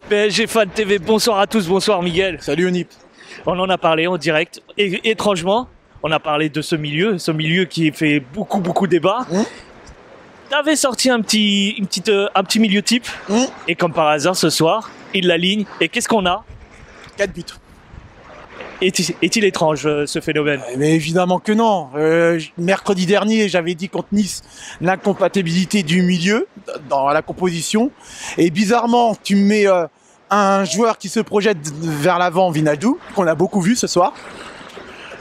PSG Fan TV, bonsoir à tous, bonsoir Miguel. Salut Onip. On en a parlé en direct, et étrangement, on a parlé de ce milieu qui fait beaucoup débat. T'avais sorti un petit milieu type, et comme par hasard ce soir, il l'aligne, et qu'est-ce qu'on a? 4 buts. Est-il étrange ce phénomène? Mais évidemment que non. Mercredi dernier, j'avais dit contre Nice l'incompatibilité du milieu dans la composition. Et bizarrement, tu mets un joueur qui se projette vers l'avant, Wijnaldum, qu'on a beaucoup vu ce soir.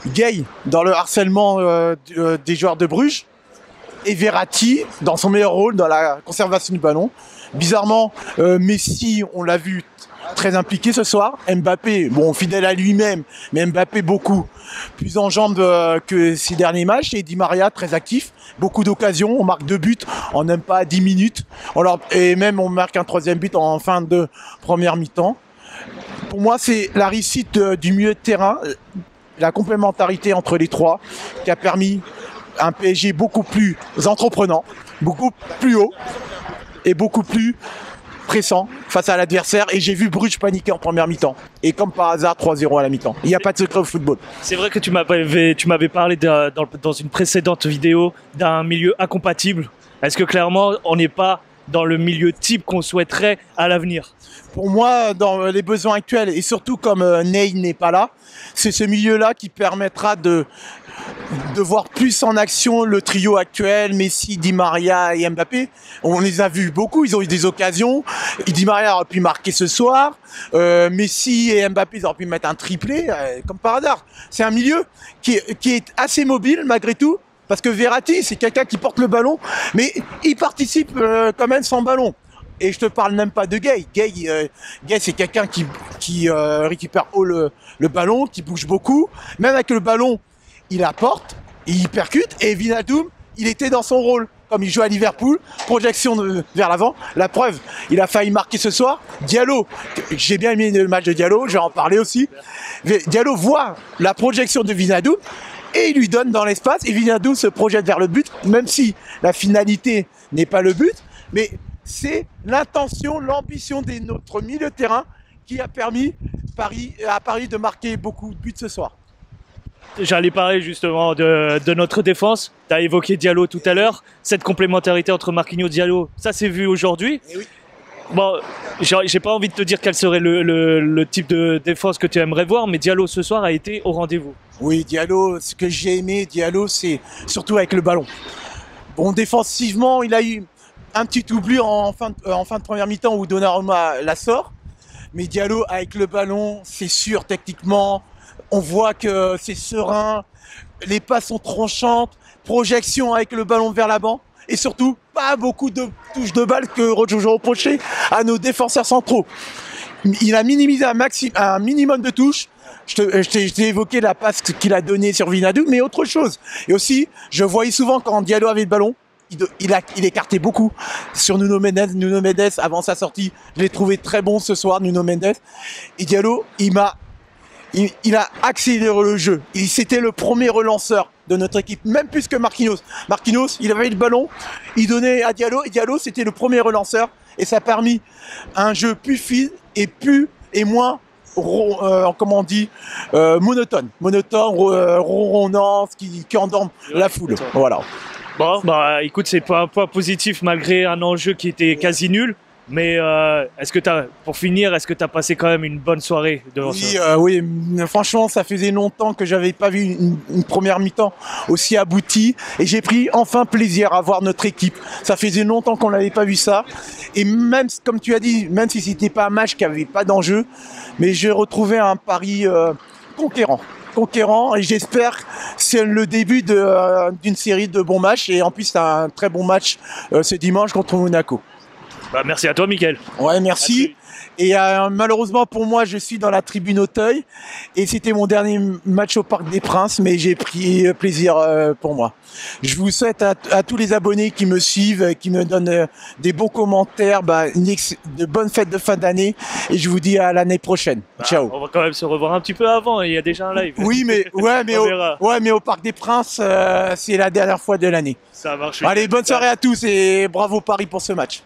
Gay dans le harcèlement des joueurs de Bruges. Et Verratti dans son meilleur rôle dans la conservation du ballon. Bizarrement, Messi, on l'a vu très impliqué ce soir. Mbappé, bon, fidèle à lui-même, mais Mbappé beaucoup plus en jambes que ces derniers matchs. Et Di Maria, très actif, beaucoup d'occasions. On marque 2 buts en même pas 10 minutes. Et même on marque un 3e but en fin de première mi-temps. Pour moi, c'est la réussite du milieu de terrain, la complémentarité entre les trois qui a permis un PSG beaucoup plus entreprenant, beaucoup plus haut et beaucoup plus pressant face à l'adversaire. Et j'ai vu Bruges paniquer en première mi-temps. Et comme par hasard, 3-0 à la mi-temps. Il n'y a pas de secret au football. C'est vrai que tu m'avais parlé dans une précédente vidéo d'un milieu incompatible. Est-ce que clairement, on n'est pas dans le milieu type qu'on souhaiterait à l'avenir? Pour moi, dans les besoins actuels, et surtout comme Ney n'est pas là, c'est ce milieu-là qui permettra de voir plus en action le trio actuel, Messi, Di Maria et Mbappé. On les a vus beaucoup, ils ont eu des occasions. Di Maria aurait pu marquer ce soir. Messi et Mbappé, ils auraient pu mettre un triplé, comme par hasard. C'est un milieu qui est assez mobile malgré tout, parce que Verratti, c'est quelqu'un qui porte le ballon, mais il participe quand même sans ballon. Et je te parle même pas de Gay. Gay, c'est quelqu'un qui récupère haut le ballon, qui bouge beaucoup. Même avec le ballon, il apporte, il percute. Et Wijnaldum, il était dans son rôle. Comme il joue à Liverpool, projection vers l'avant. La preuve, il a failli marquer ce soir. Diallo, j'ai bien aimé le match de Diallo, je vais en parler aussi. Diallo voit la projection de Wijnaldum et il lui donne dans l'espace. Et Wijnaldum se projette vers le but, même si la finalité n'est pas le but. Mais c'est l'intention, l'ambition de notre milieu de terrain qui a permis à Paris de marquer beaucoup de buts ce soir. J'allais parler justement de notre défense. Tu as évoqué Diallo tout à l'heure. Cette complémentarité entre Marquinhos et Diallo, ça s'est vu aujourd'hui. Oui. Bon, j'ai pas envie de te dire quel serait le type de défense que tu aimerais voir, mais Diallo ce soir a été au rendez-vous. Oui, Diallo, ce que j'ai aimé, Diallo, c'est surtout avec le ballon. Bon, défensivement, il a eu un petit oubli en fin de première mi-temps où Donnarumma la sort. Mais Diallo, avec le ballon, c'est sûr, techniquement, on voit que c'est serein, les passes sont tranchantes, projection avec le ballon vers l'avant. Et surtout, pas beaucoup de touches de balle que je reprochais à nos défenseurs centraux. Il a minimisé un minimum de touches. Je t'ai évoqué la passe qu'il a donnée sur Wijnaldum, mais autre chose. Et aussi, je voyais souvent quand Diallo avait le ballon, il écartait beaucoup sur Nuno Mendes. Nuno Mendes, avant sa sortie, je l'ai trouvé très bon ce soir, Nuno Mendes. Et Diallo, il a accéléré le jeu. C'était le premier relanceur de notre équipe, même plus que Marquinhos. Marquinhos, il avait le ballon, il donnait à Diallo, et Diallo, c'était le premier relanceur. Et ça a permis un jeu plus fine et moins comment on dit, monotone, ronronnant, qui endorme la foule. Voilà. Bon, bah écoute, c'est pas un point positif malgré un enjeu qui était quasi nul. Mais est-ce que pour finir, est-ce que tu as passé quand même une bonne soirée devant ça? Oui, franchement, ça faisait longtemps que j'avais pas vu une première mi-temps aussi aboutie. Et j'ai pris enfin plaisir à voir notre équipe. Ça faisait longtemps qu'on n'avait pas vu ça. Et même, comme tu as dit, même si c'était pas un match qui avait pas d'enjeu, mais j'ai retrouvé un Paris conquérant, et j'espère que c'est le début d'une série de bons matchs. Et en plus, c'est un très bon match ce dimanche contre Monaco. Bah, merci à toi, Mickaël. Ouais, merci. Et malheureusement pour moi, je suis dans la tribune Auteuil et c'était mon dernier match au Parc des Princes, mais j'ai pris plaisir pour moi. Je vous souhaite à tous les abonnés qui me suivent, qui me donnent des bons commentaires, de bonnes fêtes de fin d'année et je vous dis à l'année prochaine. Ciao. On va quand même se revoir un petit peu avant, il y a déjà un live. Oui, mais au Parc des Princes, c'est la dernière fois de l'année. Ça marche. Allez, bonne soirée à tous et bravo Paris pour ce match.